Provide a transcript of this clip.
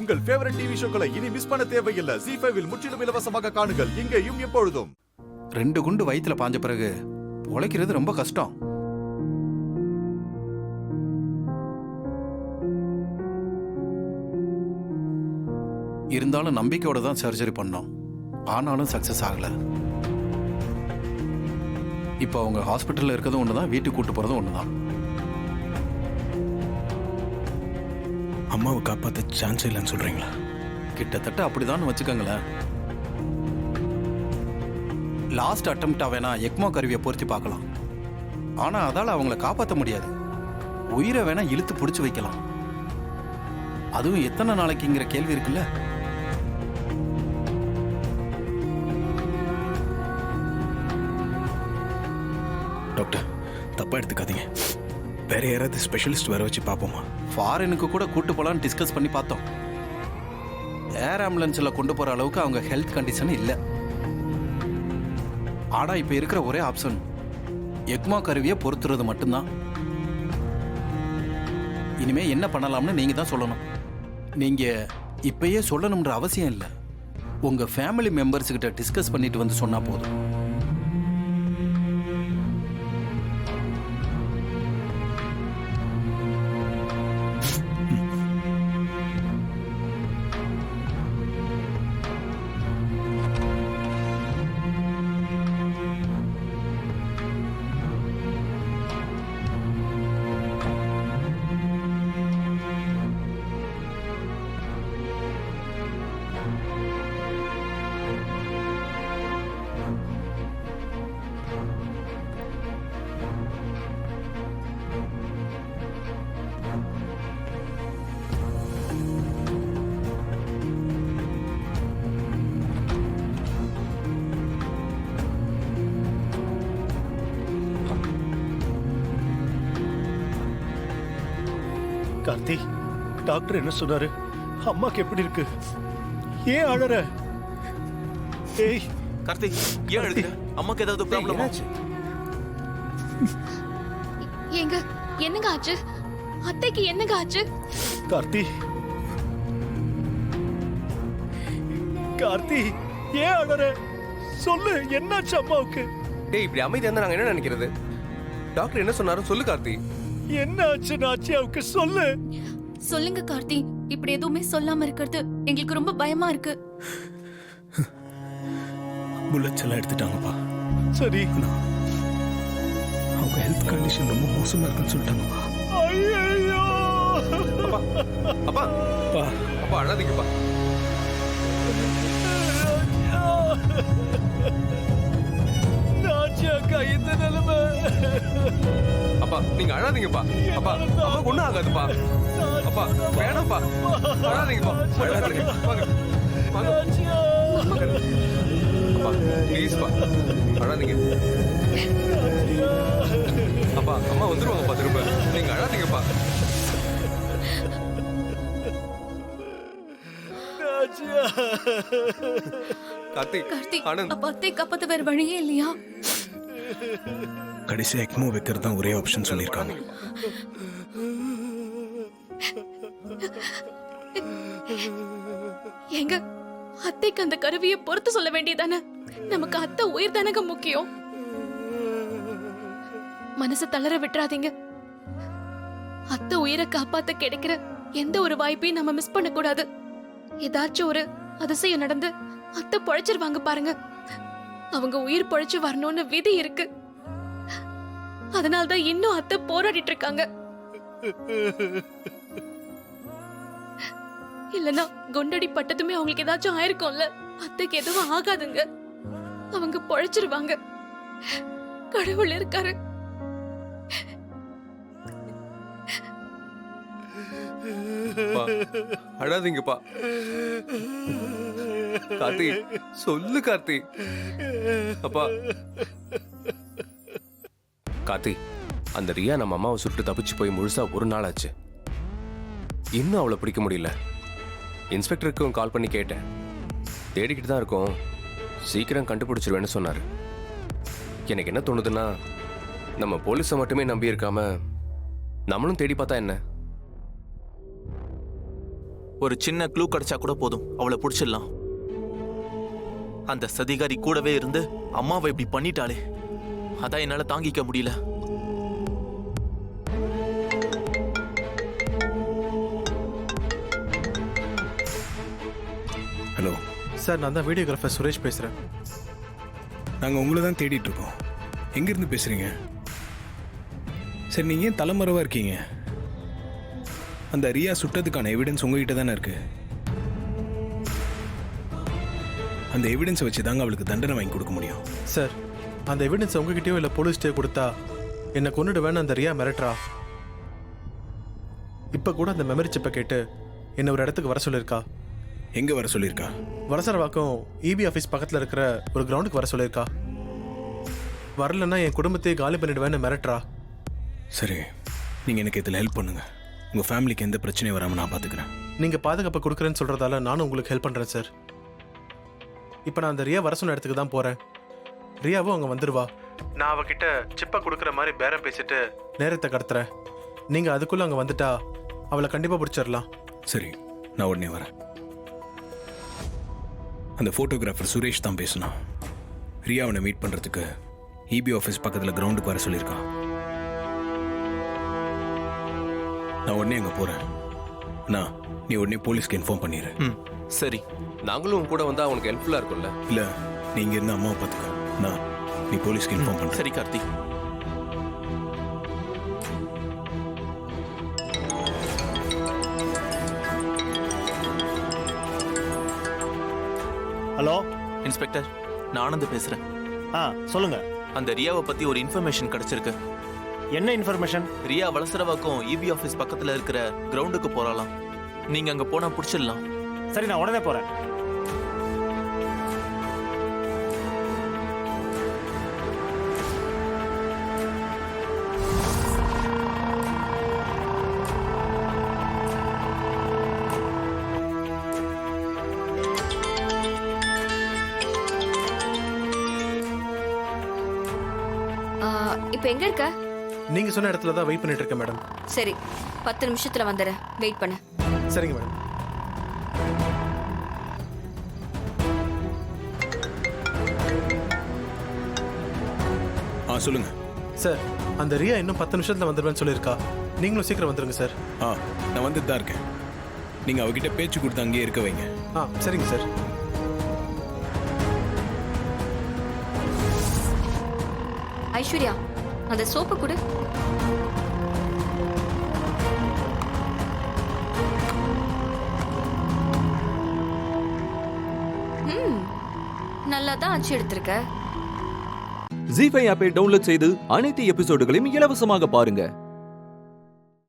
உங்கள் favourite TV ஷோக்களை இனி miss பண்ண தேவையில்லை. ZEE5 இல் முற்றிலும் இலவசமாக காணுங்கள். இங்கேயும் எப்பொழுதும். 2 குண்டு வயித்துல பாஞ்ச பிறகு உழைக்கிறது ரொம்ப கஷ்டம். இருந்தாலும் நம்பிக்கையோட தான் சர்ஜரி பண்ணோம். ஆனாலும் சக்சஸ் ஆகல. இப்போ அவங்க ஹாஸ்பிட்டல்ல இருக்கிறதும் ஒண்ணுதான், வீட்டுக்கு கூட்டு போறதும் ஒண்ணுதான். அம்மாவை காப்பாற்ற சான்ஸ் இல்லைன்னு சொல்றீங்களா? கிட்டத்தட்ட அப்படிதான் வச்சுக்கோங்களேன். லாஸ்ட் அட்டம்ப்டா வேணா எக்மோ கருவியை பொருத்தி பார்க்கலாம். ஆனா அதால அவங்கள காப்பாற்ற முடியாது. உயிரை வேணா இழுத்து பிடிச்சு வைக்கலாம். அதுவும் எத்தனை நாளைக்குங்கிற கேள்வி இருக்குல்ல. டாக்டர், தப்பா எடுத்துக்காதீங்க. வேற யாராவது ஸ்பெஷலிஸ்ட் வர வச்சு பார்ப்போமா? ஃபாரினுக்கு கூட கூட்டு போலான்னு டிஸ்கஸ் பண்ணி பார்த்தோம். ஏர் ஆம்புலன்ஸ்ல கொண்டு போற அளவுக்கு அவங்க ஹெல்த் கண்டிஷன் இல்லை. ஆனா இப்ப இருக்கிற ஒரே ஆப்ஷன் எக்மோ கருவியை பொறுத்துறது மட்டும்தான். இனிமே என்ன பண்ணலாம்னு நீங்க தான் சொல்லணும். நீங்க இப்பயே சொல்லணும்ன்ற அவசியம் இல்லை. உங்க ஃபேமிலி மெம்பர்ஸ் கிட்ட டிஸ்கஸ் பண்ணிட்டு வந்து சொன்னா போதும். கார்த்தி, டாக்டர் என்ன சொன்னாரு? அம்மாக்கு எப்படி இருக்கு? ஏன் அழற? ஏய் கார்த்திக், ஏன் அழுகுற? அம்மாக்கு ஏதாவது ப்ராப்ளம் ஆச்சு? ஏங்க, என்னங்க ஆச்சு? அத்தைக்கு என்னங்க ஆச்சு? கார்த்தி, கார்த்தி, ஏன் அழற? சொல்லு, என்னாச்சு அம்மாவுக்கு? டேய், இப்படி அமைதியா இருந்தா நாங்க என்ன நினைக்கிறது? டாக்டர் என்ன சொன்னாரு சொல்லு கார்த்தி. என்ன ஆச்சு நாச்சியாவுக்கு? சொல்லு. சொல்லுங்க கார்த்தி, இப்படி எதுவுமே சொல்லாம இருக்கிறது எங்களுக்கு ரொம்ப பயமா இருக்கு. புல்லட்ஸ் எல்லாம் எடுத்துட்டாங்கப்பா. சரி, அவங்க ஹெல்த் கண்டிஷன் ரொம்ப மோசமா இருக்குன்னு சொல்லிட்டாங்கப்பா. ஐயோ அப்பா அப்பா அப்பா, அப்பா அழாதீங்கப்பா. நாச்சியாக்கா இந்த நிலைமை. அப்பா நீங்க அழாதீங்கப்பா. அப்பா அம்மாக்கு ஒண்ணும் ஆகாதுப்பா. அப்பா வேணாம்ப்பா, அழாதீங்கப்பா. அழாதீங்க, வாங்க வாங்க. அப்பா ப்ளீஸ்ப்பா, அழாதீங்க. அப்பா அம்மா வந்துருவாங்கப்பா திரும்ப. நீங்க அழாதீங்கப்பா. கார்த்திக், கார்த்தி, ஆனந்த், அப்ப அத்தை காப்பாத்த வேற வழியே இல்லையா? கடைசியா எக்மோ வைக்கிறது தான் ஒரே ஆப்ஷன் சொல்லியிருக்காங்க. ஏங்க, அத்தைக்கு அந்த கருவியை பொறுத்து சொல்ல வேண்டியதானே? நமக்கு அத்தை உயிர் தானங்க முக்கியம். மனசு தளர விட்டுறாதீங்க. அத்தை உயிரை காப்பாத்த கிடைக்கிற எந்த ஒரு வாய்ப்பையும் நம்ம மிஸ் பண்ண கூடாது. ஏதாச்சும் ஒரு அதிசயம் நடந்து அத்தை பொழைச்சிருவாங்க பாருங்க. அவங்க உயிர் பொழைச்சு வரணும்னு விதி இருக்கு. அதனால்தான் இன்னும் அத்தை போராடிட்டு இருக்காங்க. இல்லனா குண்டடி பட்டதுமே அவங்களுக்கு ஏதாச்சும் ஆயிருக்கும்ல. அத்தைக்கு எதுவும் ஆகாதுங்க. அவங்க பொழைச்சிருவாங்க. கடவுள் இருக்காரு. அழாதீங்கப்பா. கார்த்தி சொல்லு கார்த்தி. அப்பா கார்த்தி, அந்த ரியா நம்ம அம்மாவை சுட்டு தப்பிச்சு போய் முழுசா 1 நாள் ஆச்சு. இன்னும் அவளை பிடிக்க முடியல. இன்ஸ்பெக்டருக்கும் கால் பண்ணி கேட்டேன். தேடிக்கிட்டு தான் இருக்கோம், சீக்கிரம் கண்டுபிடிச்சிருவேன்னு சொன்னாரு. எனக்கு என்ன தோணுதுன்னா, நம்ம போலீஸை மட்டுமே நம்பி இருக்காம நம்மளும் தேடி பார்த்தா என்ன? ஒரு சின்ன க்ளூ கிடைச்சா கூட போதும், அவளை பிடிச்சிடலாம். அந்த சதிகாரி கூடவே இருந்து அம்மாவை இப்படி பண்ணிட்டாளே, அதான் என்னால தாங்கிக்க முடியல. ஹலோ சார், நான் தான் வீடியோகிராஃபர் சுரேஷ் பேசுறேன். நாங்கள் உங்களை தான் தேடிட்டு இருக்கோம். எங்கேருந்து பேசுகிறீங்க? சரி, நீங்கள் ஏன் தலைமறைவாக இருக்கீங்க? அந்த ரியா சுட்டதுக்கான எவிடன்ஸ் உங்ககிட்ட தானே இருக்கு. அந்த எவிடன்ஸை வச்சு தாங்க அவளுக்கு தண்டனை வாங்கி கொடுக்க முடியும். சார், அந்த எவிடன்ஸ் உங்ககிட்டயோ இல்லை போலீஸ்டே கொடுத்தா என்னை கொண்டுட்டு வேணும் அந்த ரியா மிரட்டுறா. இப்போ கூட அந்த மெமரி சிப்பை கேட்டு என்னை ஒரு இடத்துக்கு வர சொல்லியிருக்கா. எங்கே வர சொல்லியிருக்கா? வலசரவாக்கம் இபி ஆஃபீஸ் பக்கத்தில் இருக்கிற ஒரு கிரவுண்டுக்கு வர சொல்லியிருக்கா. வரலன்னா என் குடும்பத்தையே காலி பண்ணிடுவேன்னு மிரட்டுறா. சரி, நீங்கள் எனக்கு இதில் ஹெல்ப் பண்ணுங்கள். உங்கள் ஃபேமிலிக்கு எந்த பிரச்சனையும் வராமல் நான் பார்த்துக்கிறேன். நீங்கள் பாதுகாப்பை கொடுக்குறேன்னு சொல்கிறதால நானும் உங்களுக்கு ஹெல்ப் பண்ணுறேன் சார். இப்போ நான் அந்த ரியா வர சொன்ன இடத்துக்கு தான் போகிறேன். ரியாவும் அங்கே வந்துடுவா. நான் அவகிட்ட சிப்பை கொடுக்குற மாதிரி பேரம் பேசிட்டு நேரத்தை கடத்துறேன். நீங்கள் அதுக்குள்ளே அங்கே வந்துட்டா அவளை கண்டிப்பாக பிடிச்சிடலாம். சரி, நான் உடனே வரேன். அந்த ஃபோட்டோகிராஃபர் சுரேஷ் தான் பேசினான். ரியாவனை மீட் பண்ணுறதுக்கு இபி ஆஃபீஸ் பக்கத்தில் கிரவுண்டுக்கு வர சொல்லியிருக்கான். நான் உடனே அங்கே போகிறேன். நீ உடனே போலீஸ்க்கு இன்ஃபார்ம் பண்ணிடு. சரி. நாங்களும் உன் கூட வந்தா அவனுக்கு ஹெல்ப்ஃபுல்லா இருக்கும்ல. இல்லை, நீ இங்கே இருந்து அம்மாவை பார்த்துக்க. நீ போலீஸ்க்கு இன்ஃபார்ம் பண்ண. சரி கார்த்தி. ஹலோ இன்ஸ்பெக்டர், நான் ஆனந்த் பேசுறேன். சொல்லுங்க. அந்த ரியாவை பத்தி ஒரு இன்ஃபர்மேஷன் கிடைச்சிருக்கு. என்ன இன்ஃபர்மேஷன்? ரியா வலசரவாக்கம் இபி ஆஃபீஸ் பக்கத்துல இருக்கிற கிரவுண்டுக்கு போறாளாம். நீங்க அங்க போனா பிடிச்சிடலாம். சரி, நான் உடனே போறேன். இப்போ எங்க இருக்க? நீங்கள் சொன்ன இடத்துல தான் வெயிட் பண்ணிட்டு இருக்கேன் மேடம். சரி, 10 நிமிஷத்துல வந்துடுறேன். வெயிட் பண்ணு. சரிங்க மேடம். சொல்லுங்க சார், அந்த ரியா இன்னும் 10 நிமிஷத்துல வந்துடுவேன்னு சொல்லியிருக்கா. நீங்களும் சீக்கிரம் வந்துருங்க சார். நான் வந்துட்டு தான் இருக்கேன். நீங்கள் அவகிட்ட பேச்சு கொடுத்து அங்கேயே இருக்க வைங்க. சரிங்க சார். ஐஸ்வர்யா, அந்த சோப்பை கொடு. நல்லா தான் அச்சு எடுத்திருக்க. ஜீ5 ஆப்பை டவுன்லோட் செய்து அனைத்து எபிசோடுகளையும் இலவசமாக பாருங்க.